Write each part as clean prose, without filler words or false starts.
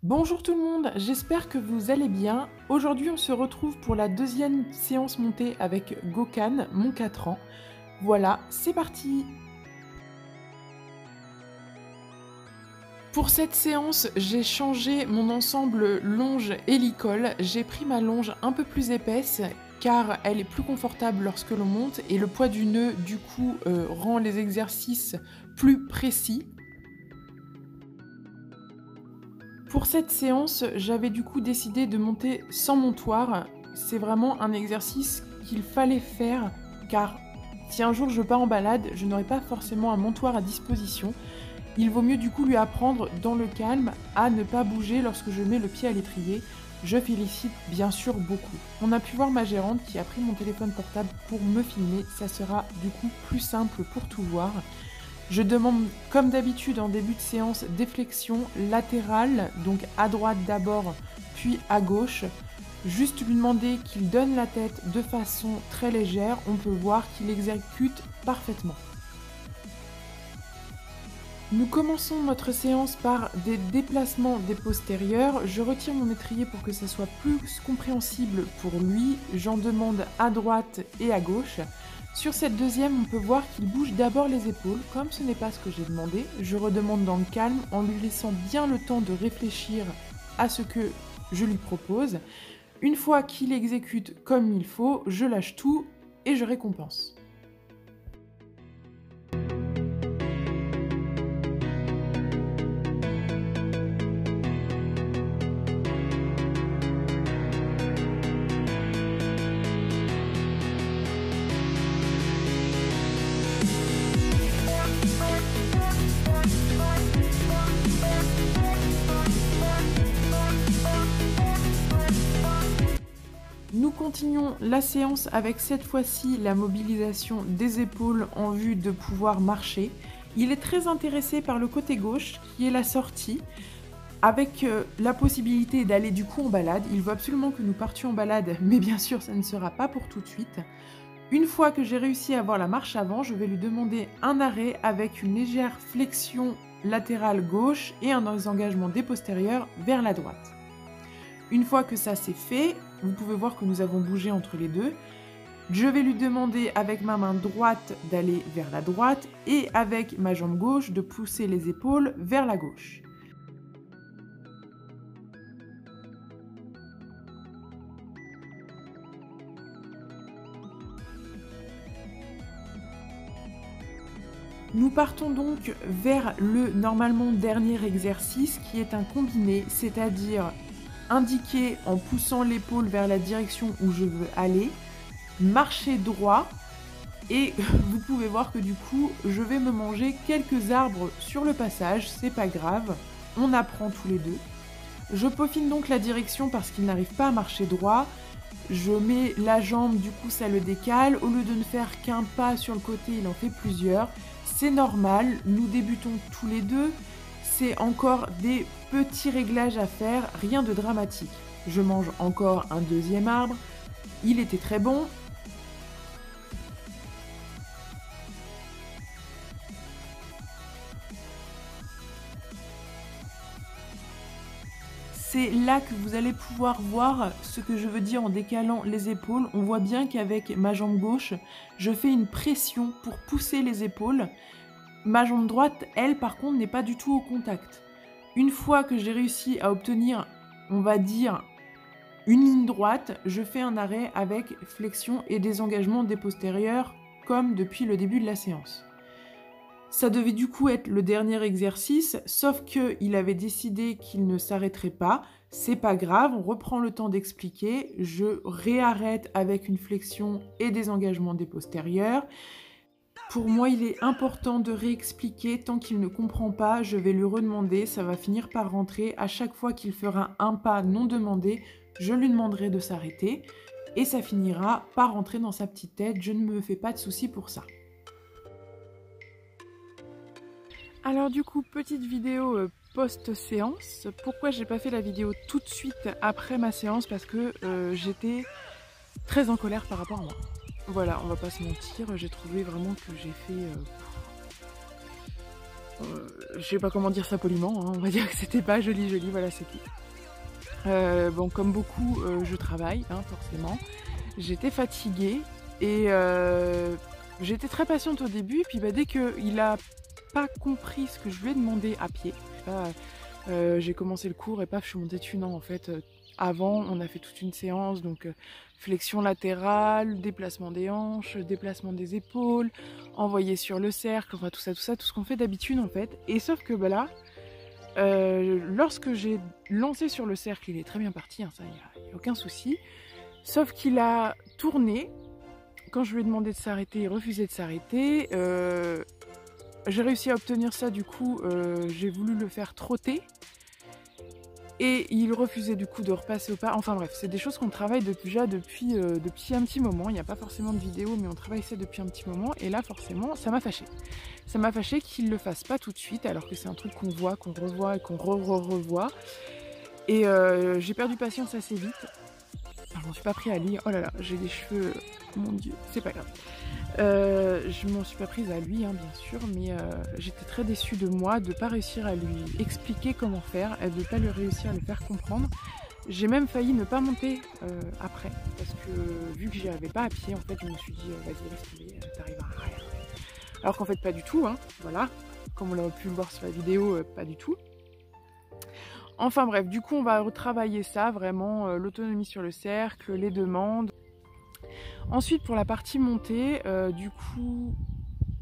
Bonjour tout le monde, j'espère que vous allez bien. Aujourd'hui on se retrouve pour la deuxième séance montée avec Gokhan, mon 4 ans. Voilà, c'est parti. Pour cette séance, j'ai changé mon ensemble longe et licol. J'ai pris ma longe un peu plus épaisse car elle est plus confortable lorsque l'on monte et le poids du nœud du coup rend les exercices plus précis. Pour cette séance, j'avais du coup décidé de monter sans montoir. C'est vraiment un exercice qu'il fallait faire car si un jour je pars en balade, je n'aurai pas forcément un montoir à disposition. Il vaut mieux du coup lui apprendre dans le calme à ne pas bouger lorsque je mets le pied à l'étrier. Je félicite bien sûr beaucoup. On a pu voir ma gérante qui a pris mon téléphone portable pour me filmer. Ça sera du coup plus simple pour tout voir. Je demande, comme d'habitude en début de séance, des flexions latérales, donc à droite d'abord, puis à gauche. Juste lui demander qu'il donne la tête de façon très légère, on peut voir qu'il exécute parfaitement. Nous commençons notre séance par des déplacements des postérieurs. Je retire mon étrier pour que ça soit plus compréhensible pour lui. J'en demande à droite et à gauche. Sur cette deuxième, on peut voir qu'il bouge d'abord les épaules. Comme ce n'est pas ce que j'ai demandé, je redemande dans le calme en lui laissant bien le temps de réfléchir à ce que je lui propose. Une fois qu'il exécute comme il faut, je lâche tout et je récompense. Nous continuons la séance avec cette fois-ci la mobilisation des épaules en vue de pouvoir marcher. Il est très intéressé par le côté gauche qui est la sortie avec la possibilité d'aller du coup en balade. Il veut absolument que nous partions en balade, mais bien sûr ça ne sera pas pour tout de suite. Une fois que j'ai réussi à avoir la marche avant, je vais lui demander un arrêt avec une légère flexion latérale gauche et un engagement des postérieurs vers la droite. Une fois que ça c'est fait, vous pouvez voir que nous avons bougé entre les deux. Je vais lui demander avec ma main droite d'aller vers la droite et avec ma jambe gauche de pousser les épaules vers la gauche. Nous partons donc vers le normalement dernier exercice qui est un combiné, c'est-à-dire indiquer en poussant l'épaule vers la direction où je veux aller, marcher droit et vous pouvez voir que du coup je vais me manger quelques arbres sur le passage, c'est pas grave, on apprend tous les deux. Je peaufine donc la direction parce qu'il n'arrive pas à marcher droit, je mets la jambe, du coup ça le décale, au lieu de ne faire qu'un pas sur le côté il en fait plusieurs, c'est normal, nous débutons tous les deux. C'est encore des petits réglages à faire, rien de dramatique. Je mange encore un deuxième arbre. Il était très bon. C'est là que vous allez pouvoir voir ce que je veux dire en décalant les épaules. On voit bien qu'avec ma jambe gauche, je fais une pression pour pousser les épaules. Ma jambe droite, elle, par contre, n'est pas du tout au contact. Une fois que j'ai réussi à obtenir, on va dire, une ligne droite, je fais un arrêt avec flexion et désengagement des postérieurs, comme depuis le début de la séance. Ça devait du coup être le dernier exercice, sauf qu'il avait décidé qu'il ne s'arrêterait pas. C'est pas grave, on reprend le temps d'expliquer. Je réarrête avec une flexion et désengagement des postérieurs. Pour moi, il est important de réexpliquer. Tant qu'il ne comprend pas, je vais lui redemander. Ça va finir par rentrer. À chaque fois qu'il fera un pas non demandé, je lui demanderai de s'arrêter. Et ça finira par rentrer dans sa petite tête. Je ne me fais pas de soucis pour ça. Alors du coup, petite vidéo post-séance. Pourquoi j'ai pas fait la vidéo tout de suite après ma séance? Parce que j'étais très en colère par rapport à moi. Voilà, on va pas se mentir, j'ai trouvé vraiment que j'ai fait je sais pas comment dire ça poliment, hein, on va dire que c'était pas joli, voilà, c'est tout. Bon, comme beaucoup, je travaille, hein, forcément. J'étais fatiguée et j'étais très patiente au début. Et puis dès qu'il a pas compris ce que je lui ai demandé à pied, j'ai commencé le cours et paf, je suis montée dessus. Non, en fait, avant, on a fait toute une séance, donc flexion latérale, déplacement des hanches, déplacement des épaules, envoyer sur le cercle, enfin tout ça, tout ce qu'on fait d'habitude en fait. Et sauf que là, lorsque j'ai lancé sur le cercle, il est très bien parti, hein, ça, il n'y a aucun souci. Sauf qu'il a tourné. Quand je lui ai demandé de s'arrêter, il refusait de s'arrêter. J'ai réussi à obtenir ça, du coup, j'ai voulu le faire trotter. Et il refusait du coup de repasser au pas. Enfin bref, c'est des choses qu'on travaille déjà depuis un petit moment. Il n'y a pas forcément de vidéo, mais on travaille ça depuis un petit moment. Et là, forcément, ça m'a fâché. Ça m'a fâché qu'il ne le fasse pas tout de suite, alors que c'est un truc qu'on voit, qu'on revoit et qu'on revoit. Et j'ai perdu patience assez vite. Je m'en suis pas pris à lui. Oh là là, j'ai des cheveux. Mon Dieu, c'est pas grave. Je m'en suis pas prise à lui, hein, bien sûr, mais j'étais très déçue de moi de pas réussir à lui expliquer comment faire, et de pas lui réussir à le faire comprendre. J'ai même failli ne pas monter après, parce que vu que j'y arrivais pas à pied, en fait, je me suis dit vas-y, laisse tomber, t'arrives à rien. Alors qu'en fait, pas du tout, hein, voilà. Comme on l'a pu le voir sur la vidéo, pas du tout. Enfin bref, du coup, on va retravailler ça, vraiment, l'autonomie sur le cercle, les demandes. Ensuite, pour la partie montée, du coup,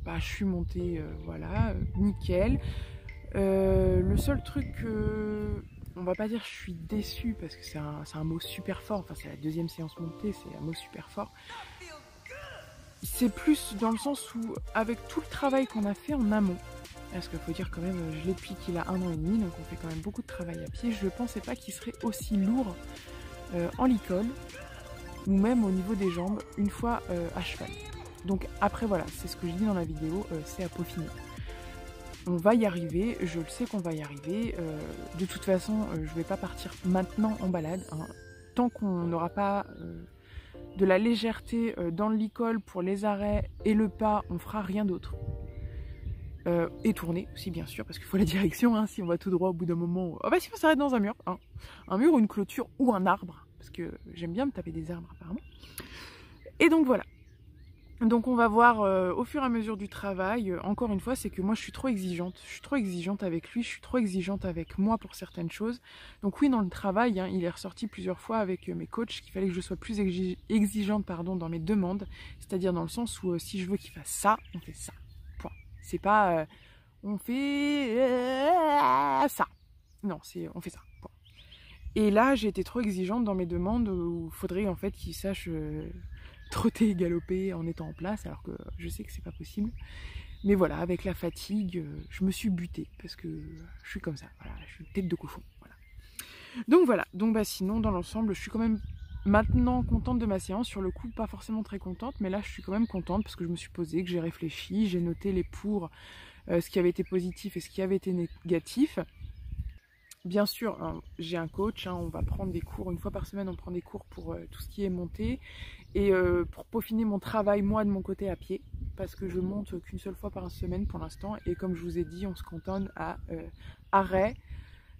je suis montée, voilà, nickel. Le seul truc que... On va pas dire je suis déçue, parce que c'est un mot super fort, enfin c'est la deuxième séance montée, c'est un mot super fort. C'est plus dans le sens où, avec tout le travail qu'on a fait en amont, parce qu'il faut dire quand même, je l'ai depuis qu'il a 1 an et demi, donc on fait quand même beaucoup de travail à pied, je pensais pas qu'il serait aussi lourd en licol, ou même au niveau des jambes, une fois à cheval. Donc après voilà, c'est ce que je dis dans la vidéo, c'est à peaufiner. On va y arriver, je le sais qu'on va y arriver. De toute façon, je vais pas partir maintenant en balade, hein. Tant qu'on n'aura pas de la légèreté dans le licol pour les arrêts et le pas, on fera rien d'autre. Et tourner aussi bien sûr, parce qu'il faut la direction, hein, si on va tout droit au bout d'un moment. Oh bah si on s'arrête dans un mur, hein. Un mur ou une clôture ou un arbre, parce que j'aime bien me taper des arbres apparemment. Et donc voilà. Donc on va voir au fur et à mesure du travail. Encore une fois, c'est que moi je suis trop exigeante. Je suis trop exigeante avec lui, je suis trop exigeante avec moi pour certaines choses. Donc oui, dans le travail, hein, il est ressorti plusieurs fois avec mes coachs qu'il fallait que je sois plus exigeante dans mes demandes. C'est-à-dire dans le sens où si je veux qu'il fasse ça, on fait ça. Point. C'est pas on fait ça. Non, c'est on fait ça. Point. Et là, j'ai été trop exigeante dans mes demandes où il faudrait en fait qu'il sache trotter et galoper en étant en place, alors que je sais que c'est pas possible. Mais voilà, avec la fatigue, je me suis butée parce que je suis comme ça. Voilà, je suis tête de cochon. Voilà. Donc voilà. Donc sinon, dans l'ensemble, je suis quand même maintenant contente de ma séance. Sur le coup, pas forcément très contente, mais là, je suis quand même contente parce que je me suis posée, que j'ai réfléchi, j'ai noté les pour, ce qui avait été positif et ce qui avait été négatif. Bien sûr, hein, j'ai un coach, hein, on va prendre des cours, une fois par semaine on prend des cours pour tout ce qui est monté et pour peaufiner mon travail moi de mon côté à pied, parce que je monte qu'une seule fois par semaine pour l'instant et comme je vous ai dit, on se cantonne à arrêt,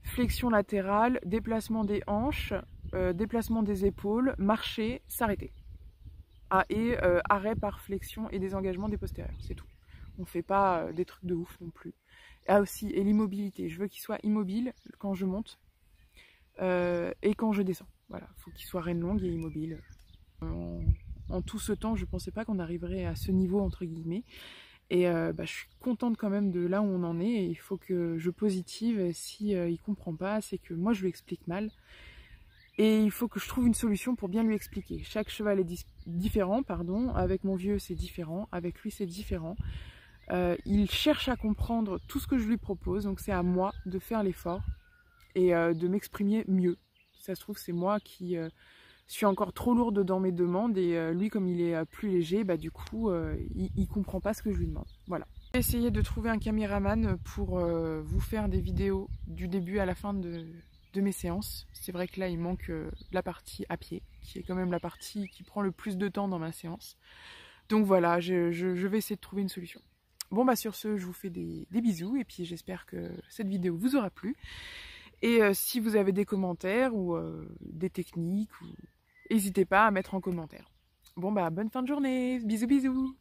flexion latérale, déplacement des hanches, déplacement des épaules, marcher, s'arrêter. Et arrêt par flexion et désengagement des postérieurs, c'est tout. On ne fait pas des trucs de ouf non plus. Ah aussi, et l'immobilité. Je veux qu'il soit immobile quand je monte et quand je descends. Voilà, il faut qu'il soit reine longue et immobile. En tout ce temps, je ne pensais pas qu'on arriverait à ce niveau, entre guillemets. Et je suis contente quand même de là où on en est. Et il faut que je positive. Et si il ne comprend pas, c'est que moi, je lui explique mal. Et il faut que je trouve une solution pour bien lui expliquer. Chaque cheval est différent, pardon. Avec mon vieux, c'est différent. Avec lui, c'est différent. Il cherche à comprendre tout ce que je lui propose, donc c'est à moi de faire l'effort et de m'exprimer mieux. Ça se trouve, c'est moi qui suis encore trop lourde dans mes demandes et lui, comme il est plus léger, du coup, il comprend pas ce que je lui demande. Voilà. J'ai essayé de trouver un caméraman pour vous faire des vidéos du début à la fin de mes séances. C'est vrai que là, il manque la partie à pied, qui est quand même la partie qui prend le plus de temps dans ma séance. Donc voilà, je vais essayer de trouver une solution. Bon bah sur ce, je vous fais des bisous et puis j'espère que cette vidéo vous aura plu. Et si vous avez des commentaires ou des techniques, n'hésitez pas à mettre en commentaire. Bon bah bonne fin de journée, bisous bisous.